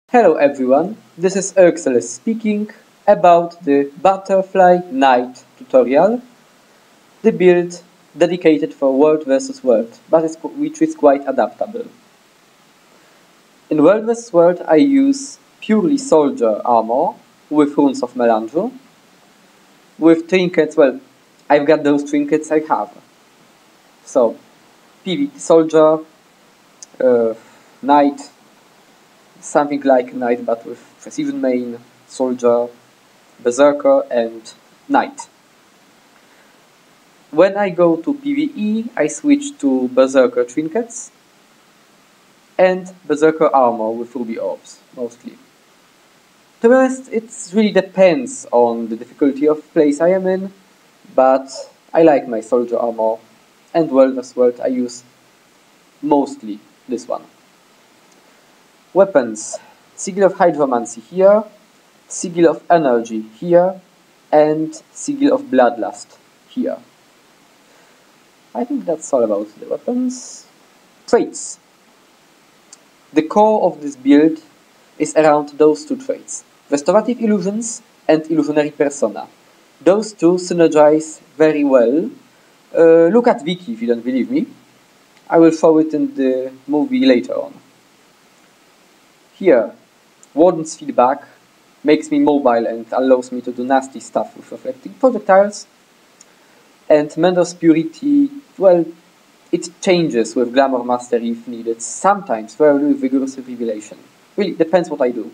Hello everyone, this is Eirill speaking about the Butterfly Knight tutorial, the build dedicated for World vs World, which is quite adaptable. In World vs World I use purely soldier armor with runes of Melange, with trinkets. Well, I've got those trinkets I have. So, PvP soldier, knight, something like knight but with precision main, soldier, berserker and knight. When I go to PvE, I switch to berserker trinkets and berserker armor with ruby orbs, mostly. To be honest, it really depends on the difficulty of place I am in, but I like my soldier armor, and World vs World I use mostly this one. Weapons: Sigil of Hydromancy here, Sigil of Energy here, and Sigil of Bloodlust here. I think that's all about the weapons. Traits. The core of this build is around those two traits: Restorative Illusions and Illusionary Persona. Those two synergize very well. Look at Wiki if you don't believe me. I will show it in the movie later on. Here, Warden's Feedback makes me mobile and allows me to do nasty stuff with reflecting projectiles. And Mentor's Purity, well, it changes with Glamour Mastery if needed, sometimes very vigorous Revelation. Really, depends what I do.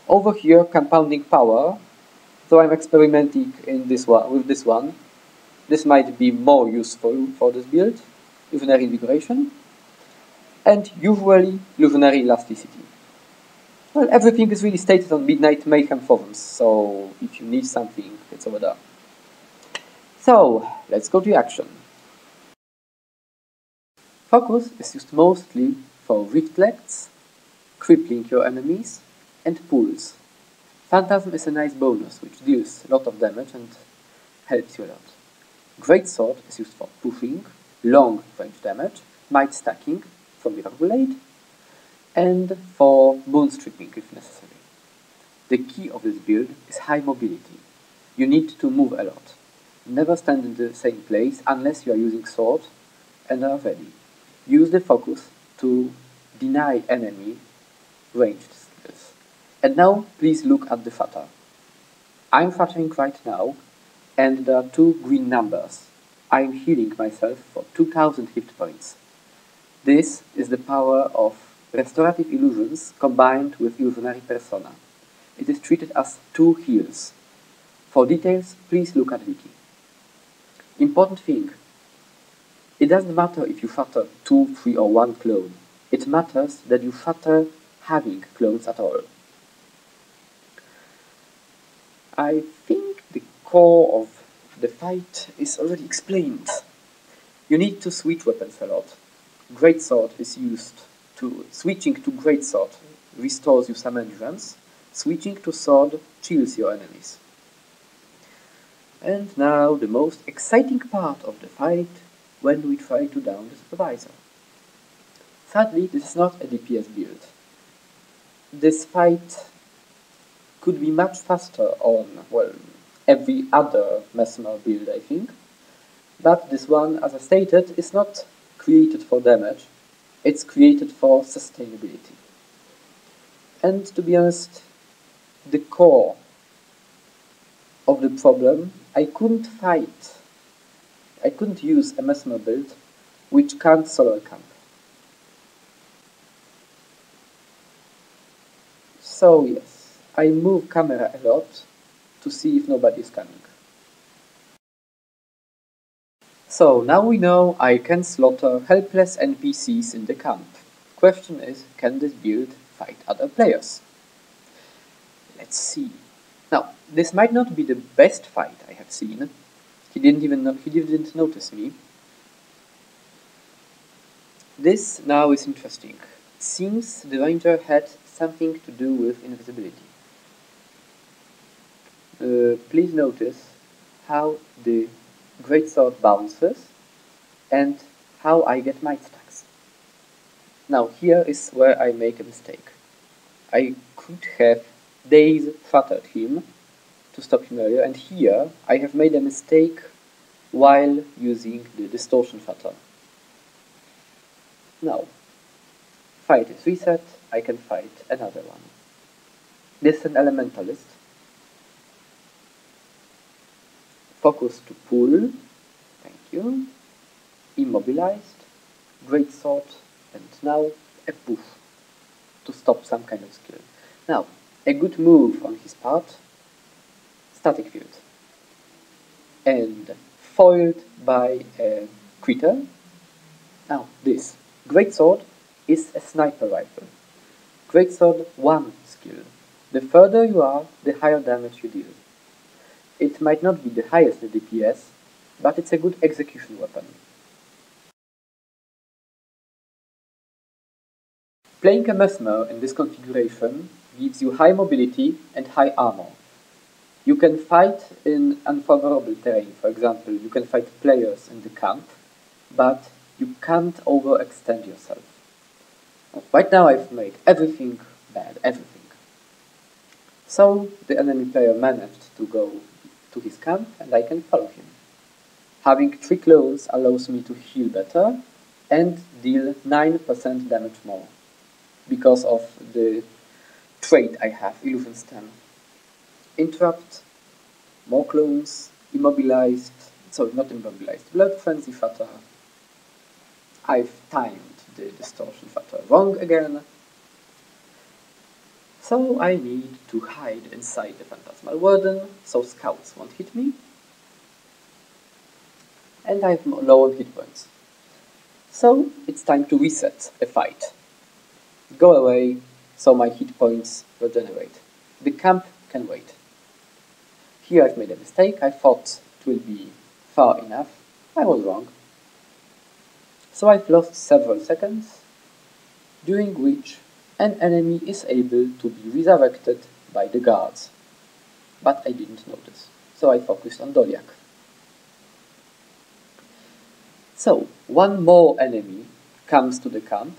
Over here, Compounding Power, though I'm experimenting with this one. This might be more useful for this build. Illusionary Invigoration. And usually, Illusionary Elasticity. Well, everything is really stated on Midnight Mayhem forums, so if you need something, it's over there. So, let's go to action. Focus is used mostly for Riftlets, crippling your enemies, and pulls. Phantasm is a nice bonus, which deals a lot of damage and helps you a lot. Greatsword is used for pushing, long range damage, might stacking from Miracle Blade, and for bone stripping if necessary. The key of this build is high mobility. You need to move a lot. Never stand in the same place unless you are using sword and are ready. Use the focus to deny enemy ranged skills. And now please look at the flutter. I'm fluttering right now, and there are two green numbers. I'm healing myself for 2000 hit points. This is the power of Restorative Illusions combined with Illusionary Persona. It is treated as two heals. For details, please look at Wiki. Important thing: it doesn't matter if you shatter 2, 3 or 1 clone. It matters that you shatter having clones at all. I think the core of the fight is already explained. You need to switch weapons a lot. Greatsword is used to... Switching to Greatsword restores you some endurance. Switching to sword chills your enemies. And now the most exciting part of the fight, when we try to down the supervisor. Sadly, this is not a DPS build. This fight could be much faster on, well, every other Mesmer build, I think. But this one, as I stated, is not created for damage. It's created for sustainability. And to be honest, the core of the problem, I couldn't use a Mesmer build which can't solo camp. So yes, I move camera a lot to see if nobody is coming. So now we know I can slaughter helpless NPCs in the camp. Question is, can this build fight other players? Let's see. Now, this might not be the best fight I have seen. He didn't notice me. This now is interesting. Seems the ranger had something to do with invisibility. Please notice how the Greatsword bounces and how I get might stacks. Now here is where I make a mistake. I could have days flattered him to stop him earlier, and here I have made a mistake while using the distortion flutter. Now, fight is reset, I can fight another one. This is an elementalist. Focus to pull, thank you. Immobilized, greatsword, and now a push to stop some kind of skill. Now, a good move on his part, static field, and foiled by a critter. Now, this greatsword is a sniper rifle. Greatsword 1 skill. The further you are, the higher damage you deal. It might not be the highest DPS, but it's a good execution weapon. Playing a Mesmer in this configuration gives you high mobility and high armor. You can fight in unfavorable terrain, for example, you can fight players in the camp, but you can't overextend yourself. Right now I've made everything bad, everything. So the enemy player managed to go to his camp and I can follow him. Having 3 clones allows me to heal better and deal 9% damage more because of the trait I have, Illusion Stem. Interrupt, more clones, immobilized, sorry, not immobilized, blood frenzy flutter. I've timed the distortion flutter wrong again. So I need to hide inside the Phantasmal Warden, so scouts won't hit me. And I have lower hit points. So it's time to reset a fight. Go away, so my hit points regenerate. The camp can wait. Here I've made a mistake, I thought it will be far enough. I was wrong. So I've lost several seconds, during which an enemy is able to be resurrected by the guards. But I didn't notice, so I focused on Doliak. So, one more enemy comes to the camp,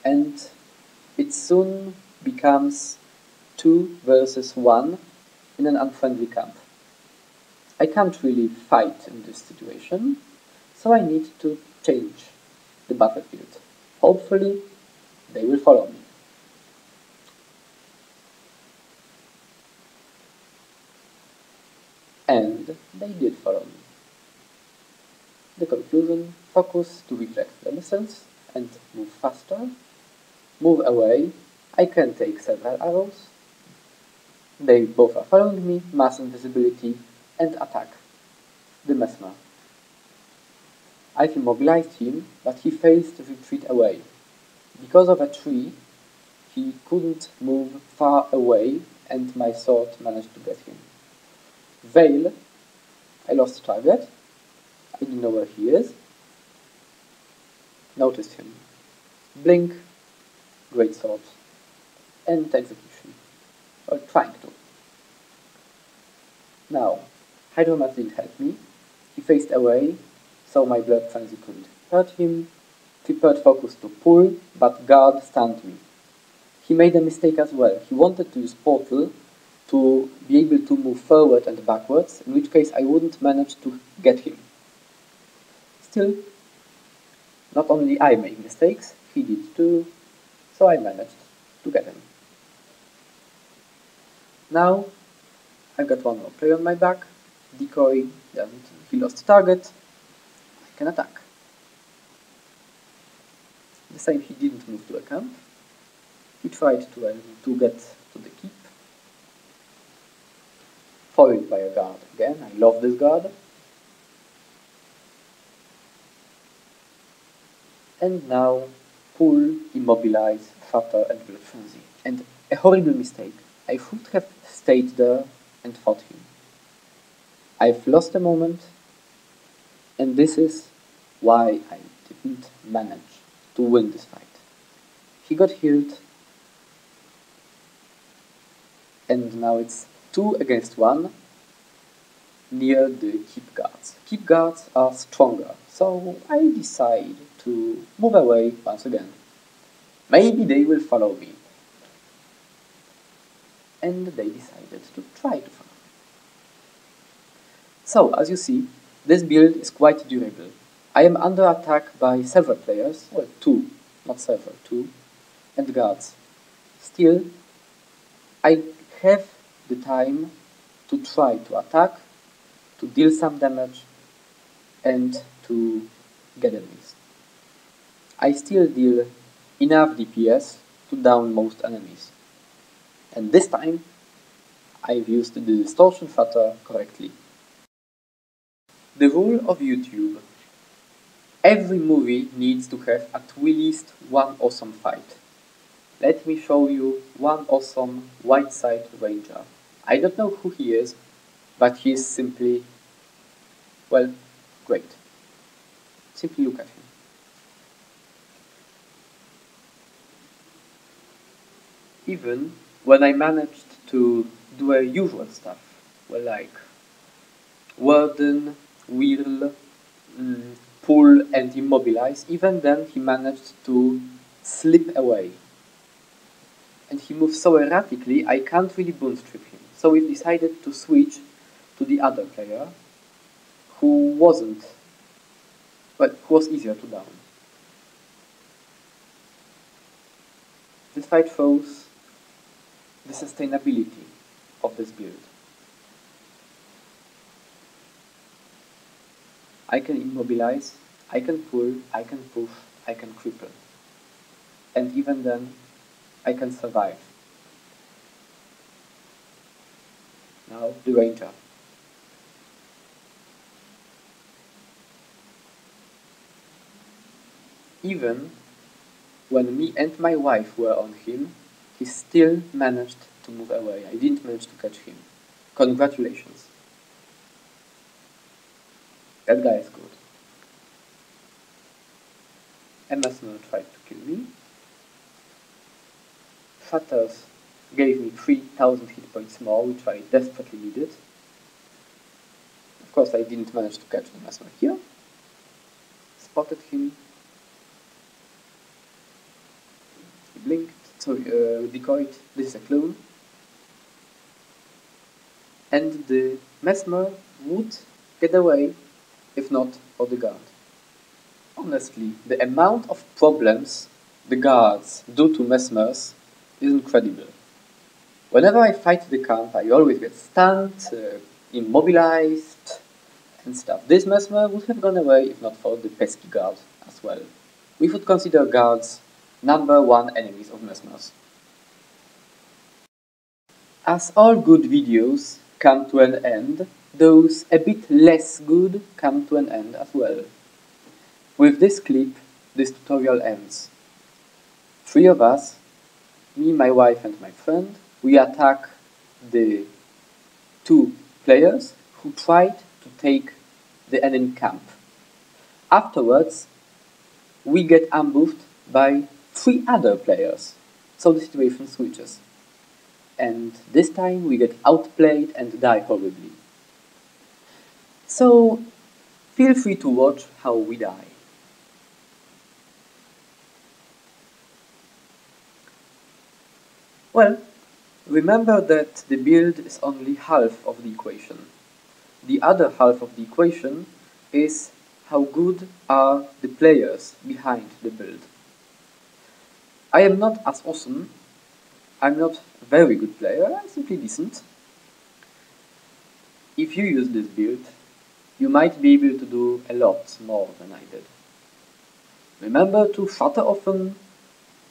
and it soon becomes 2 versus 1 in an unfriendly camp. I can't really fight in this situation, so I need to change the battlefield. Hopefully, they will follow me. And they did follow me. The conclusion, focus to reflect the missiles and move faster. Move away, I can take several arrows. They both are following me, mass invisibility, and attack. The Mesmer. I've immobilized him, but he fails to retreat away. Because of a tree, he couldn't move far away, and my sword managed to get him. Veil, I lost target. I didn't know where he is. Noticed him. Blink, greatsword, and execution. Or trying to. Now, Hydromass didn't help me. He faced away, so my blood frenzy couldn't hurt him. Prepared focus to pull, but guard stunned me. He made a mistake as well. He wanted to use portal to be able to move forward and backwards, in which case I wouldn't manage to get him. Still, not only I made mistakes, he did too, so I managed to get him. Now, I've got one more player on my back, decoy, and he lost target, I can attack. The same, he didn't move to a camp, he tried to get to the keep. Foiled by a guard again, I love this guard. And now, pull, immobilize, flutter, and blood frenzy. And a horrible mistake. I should have stayed there and fought him. I've lost a moment, and this is why I didn't manage to win this fight. He got healed, and now it's 2 against 1 near the keep guards. Keep guards are stronger, so I decide to move away once again. Maybe they will follow me. and they decided to try to farm. So, as you see, this build is quite durable. I am under attack by several players, well, two, not several, two, and guards. Still, I have the time to try to attack, to deal some damage, and to get enemies. I still deal enough DPS to down most enemies. And this time, I've used the distortion factor correctly. The rule of YouTube. Every movie needs to have at least one awesome fight. Let me show you one awesome white side ranger. I don't know who he is, but he is simply, well, great. Simply look at him. Even when I managed to do a usual stuff, well, like warden, wheel, pull and immobilize, even then he managed to slip away. And he moves so erratically, I can't really bootstrap him. So we decided to switch to the other player, who wasn't, well, who was easier to down. This fight shows the sustainability of this build. I can immobilize, I can pull, I can push, I can cripple. And even then, I can survive. Now, the ranger. Even when me and my wife were on him, he still managed to move away. I didn't manage to catch him. Congratulations. That guy is good. A Mesmer tried to kill me. Shatters gave me 3000 hit points more, which I desperately needed. Of course, I didn't manage to catch the Mesmer here. Spotted him. He blinked, sorry, decoyed. This is a clone. And the Mesmer would get away if not for the guard. Honestly, the amount of problems the guards do to Mesmers is incredible. Whenever I fight the camp, I always get stunned, immobilized, and stuff. This Mesmer would have gone away if not for the pesky guard as well. We would consider guards #1 enemies of Mesmers. As all good videos come to an end, those a bit less good come to an end as well. With this clip, this tutorial ends. 3 of us, me, my wife and my friend, we attack the 2 players who tried to take the enemy camp. Afterwards, we get ambushed by 3 other players, so the situation switches. And this time we get outplayed and die horribly. So, feel free to watch how we die. Well, remember that the build is only half of the equation. The other half of the equation is how good are the players behind the build. I am not as awesome, I'm not a very good player, I'm simply decent. If you use this build, you might be able to do a lot more than I did. Remember to shatter often,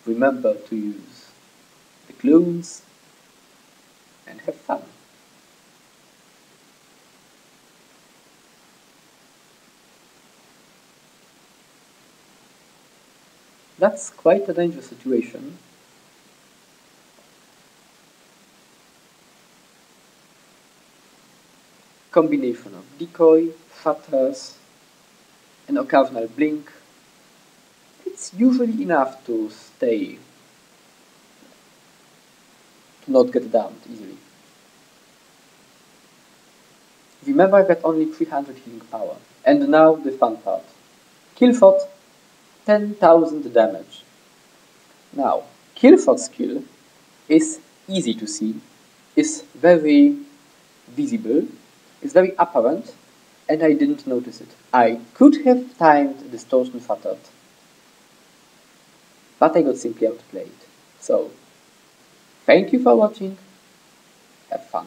remember to use the clones, and have fun. That's quite a dangerous situation. Combination of decoy, shatters, an occasional blink. It's usually enough to stay, to not get downed easily. Remember, I got only 300 healing power. And now the fun part. Killshot, 10,000 damage. Now, Killshot skill is easy to see is very visible, is very apparent, and I didn't notice it. I could have timed distortion futtered, but I got simply outplayed. So, thank you for watching, have fun.